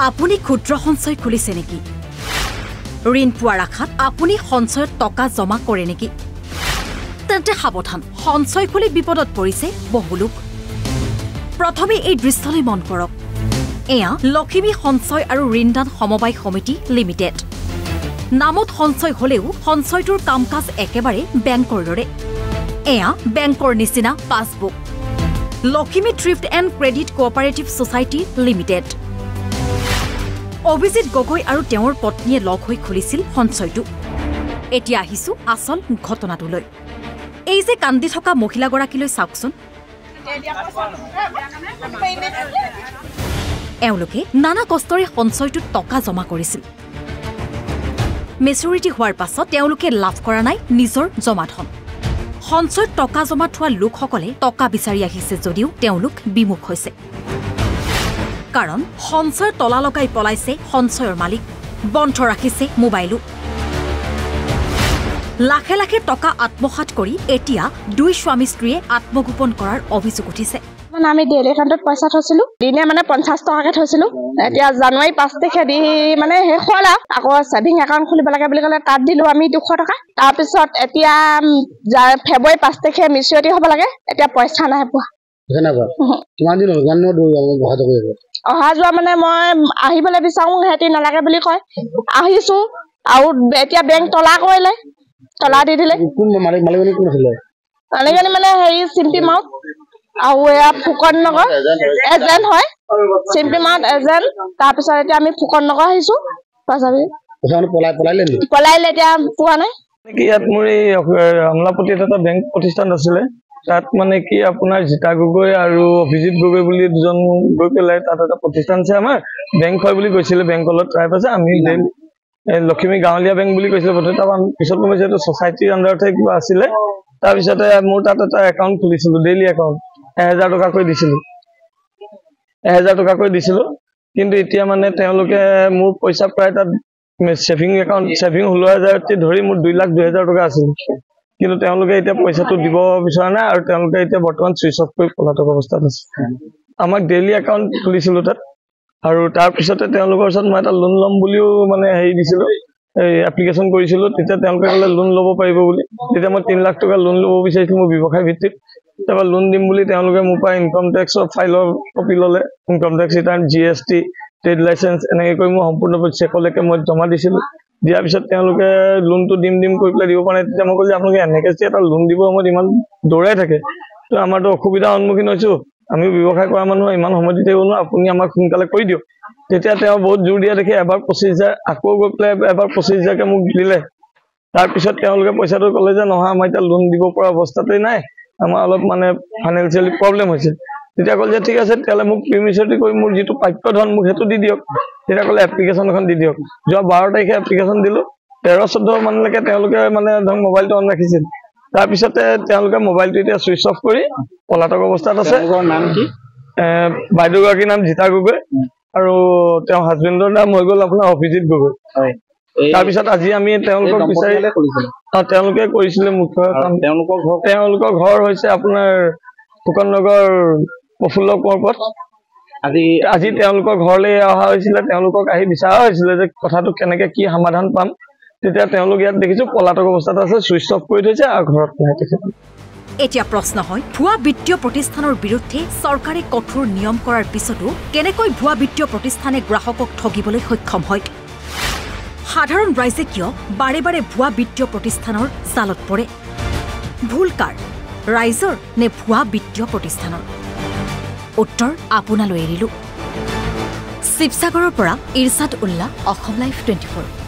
আপুনি ক্ষুদ্ৰ সঞ্চয় খুলিছে নেকি? ঋণ পোৱাৰ আশাত আপুনি সঞ্চয়ত টকা জমা কৰে নেকি? তেন্তে সাৱধান, সঞ্চয় খুলি বিপদত পৰিছে বহু লোক। প্ৰথমে এই দৃশ্যলৈ মন কৰক। এয়া লখিমী সঞ্চয় আৰু ঋণদান সমবায় সমিতি লিমিটেড। নামত সঞ্চয় হলেও সঞ্চয়টোৰ কাম কাজ একেবাৰে বেংকৰ দৰে। এয়া বেংকৰ নিচিনা passbook. Lakhimi thrift and credit cooperative society limited. Abhijit Gogoi আৰু তেওঁৰ পত্নীয়ে লগ হৈ খুলিছিল সঞ্চয়টো। এতিয়া আহিছো আচল ঘটনাটোলৈ। এই যে কান্দি থকা মহিলাগৰাকীলৈ চাওকচোন। এওঁলোকে নানা কষ্টৰে সঞ্চয়টোত টকা জমা কৰিছিল। মেচুৰিটি হোৱাৰ পাছত তেওঁলোকে লাভ কৰা নাই নিজৰ জমা ধন। সঞ্চয়ত টকা জমা থোৱা লোকসকলে টকা বিচাৰি আহিছে যদিও তেওঁলোক বিমুখ হৈছে। কাৰণ সঞ্চয়ৰ তলা লগাই পলাইছে সঞ্চয়ৰ মালিক, বন্ধ ৰাখিছে মোবাইলো। লাখে লাখে টকা আত্মসাত কৰি এতিয়া দুই স্বামী স্ত্ৰীয়ে আত্মগোপন কৰাৰ অভিযোগ উঠিছে। আমি ডেইলি একাউণ্টত পইচা থৈছিলো, দিনে 50 টকাকে থৈছিলো। এতিয়া জানুৱাৰী 5 তাৰিখে দি শেষ হ'ল আৰু আকৌ ছেভিং একাউণ্ট খুলিব লাগে বুলি ক'লে তাত দিলো আমি 200 টকা। তাৰপিছত এতিয়া ফেব্ৰুৱাৰী 5 তাৰিখে মিচিউৰিটি হ'ব লাগে, এতিয়া পইচা নাই পোৱা। অহা যোৱা মই আহিবলৈ বিচাৰো, সিহঁতি নালাগে বুলি কয়। আহিছো আৰু এতিয়া বেংক তলা কৰিলে, তলা দি দিলে। মালিকনী চিম্পী মাউত আৰু এয়া ফুকন নগৰ এজেণ্ট হয়, চিম্পী মাউত এজেণ্ট। তাৰপিছত এতিয়া আমি ফুকন নগৰ আহিছো, পলাইলে এতিয়া পোৱা নাই। ইয়াত মোৰ এই আমলাপতিত এটা বেংক প্ৰতিষ্ঠান আছিলে, তাত কি আপোনাৰ জিতা গগৈ আৰু অভিজিৎ গগৈ বুলি দুজন গৈ পেলাই তাত এটা প্ৰতিষ্ঠান আছে আমাৰ বেংক হয় বুলি কৈছিলে। বেংকৰ লগত ট্ৰাইব আছে। আমি লখিমী গাঁৱলীয়া বেংক বুলি কৈছিলে প্ৰথমে, পিছত গম পাইছো এইটো ছ'চাইটিৰ আণ্ডাৰতহে কিবা আছিলে। তাৰপিছতে মোৰ তাত এটা একাউণ্ট খুলিছিলো, ডেইলি একাউণ্ট 1000 টকাকৈ দিছিলো, 1000 টকাকৈ দিছিলো। কিন্তু এতিয়া তেওঁলোকে মোৰ পইচা প্ৰায় তাত ছেভিং একাউণ্ট ছেভিং 16,000 ধৰি মোৰ 2,02,000 টকা আছিল। কিন্তু তেওঁলোকে এতিয়া পইচাটো দিব বিচৰা নাই আৰু তেওঁলোকে এতিয়া বৰ্তমান চুইচ অফ কৰি পলাতক অৱস্থাত আছে। আমাক ডেইলি একাউণ্ট খুলিছিলো তাত, আৰু তাৰপিছতে তেওঁলোকৰ ওচৰত মই এটা লোন ল'ম বুলিও দিছিলো, এই এপ্লিকেশ্যন কৰিছিলো। তেতিয়া তেওঁলোকে ক'লে লোন ল'ব পাৰিব বুলি। তেতিয়া মই 3 লাখ টকা লোন ল'ব বিচাৰিছিলো মোৰ ব্যৱসায় ভিত্তিত। তাৰপৰা লোন দিম বুলি তেওঁলোকে মোৰ পৰা ইনকাম টেক্সৰ ফাইলৰ কপি ল'লে, income tax return, GST, trade licence এনেকৈ কৰি মই সম্পূৰ্ণ চেকলৈকে মই জমা দিছিলো। দিয়াৰ পিছত তেওঁলোকে লোনটো দিম কৰি পেলাই দিব পৰা নাই। তেতিয়া মই ক'লো যে আপোনালোকে এনেকৈ যে এটা লোন দিব সময়ত ইমান দৌৰাই থাকে, তো আমাৰতো অসুবিধাৰ সন্মুখীন হৈছো। আমি ব্যৱসায় কৰা মানুহ ইমান সময় দি থাকিব নোৱাৰো, আপুনি আমাক সোনকালে কৰি দিয়ক। তেতিয়া তেওঁ বহুত জোৰ দিয়া দেখি এবাৰ 25,000 আকৌ গৈ পেলাই এবাৰ 25,000কে মোক দিলে। তাৰপিছত তেওঁলোকে পইচাটো ক'লে যে নহয়, আমাৰ এতিয়া লোন দিব পৰা অৱস্থাতেই নাই, আমাৰ অলপ ফাইনেন্সিয়েলি প্ৰব্লেম হৈছে। তেতিয়া ক'লে যে ঠিক আছে, তেতিয়াহ'লে মোক প্ৰিমিচিউৰিটি কৰি মোৰ যিটো প্ৰাপ্য ধন মোক সেইটো দি দিয়ক। তেতিয়া ক'লে এপ্লিকেশ্যন এখন দি দিয়ক। যোৱা 12 তাৰিখে এপ্লিকেশ্যন দিলো, 13-14 মানলৈকে তেওঁলোকে মোবাইলটো অন ৰাখিছিল। তাৰপিছতে তেওঁলোকে মোবাইলটো এতিয়া চুইচ অফ কৰি পলাতক অৱস্থাত আছে। বাইদেউগৰাকীৰ নাম জিতা গগৈ আৰু তেওঁৰ হাজবেণ্ডৰ নাম হৈ গ'ল আপোনাৰ অভিজিৎ গগৈ। তাৰপিছত আজি আমি তেওঁলোকক বিচাৰি তেওঁলোকে কৰিছিলে মুখ্য কাম। তেওঁলোকৰ ঘৰ হৈছে আপোনাৰ ফুকন নগৰ প্ৰফুল্ল কোঁৱৰ। আজি তেওঁলোকৰ ঘৰলৈ অহা হৈছিলে, তেওঁলোকক আহি বিচৰা হৈছিলে যে কথাটো কেনেকে কি সমাধান পাম। তেতিয়া তেওঁলোক ইয়াত দেখিছো পলাতক অৱস্থাত আছে, চুইচ অফ কৰি থৈছে আৰু ঘৰত নাই তেখেত। এতিয়া প্ৰশ্ন হয়, ভুৱা বিত্তীয় প্ৰতিষ্ঠানৰ বিৰুদ্ধে চৰকাৰে কঠোৰ নিয়ম কৰাৰ পিছতো কেনেকৈ ভুৱা বিত্তীয় প্ৰতিষ্ঠানে গ্ৰাহকক ঠগিবলৈ সক্ষম হয়? সাধাৰণ ৰাইজে কিয় বাৰে বাৰে ভুৱা বিত্তীয় প্ৰতিষ্ঠানৰ জালত পৰে? ভুল কাৰ, ৰাইজৰ নে ভুৱা বিত্তীয় প্ৰতিষ্ঠানৰ? উত্তৰ আপোনালৈ এৰিলো। শিৱসাগৰৰ পৰা ইৰছাদ উল্লাহ, অসম লাইভ 24।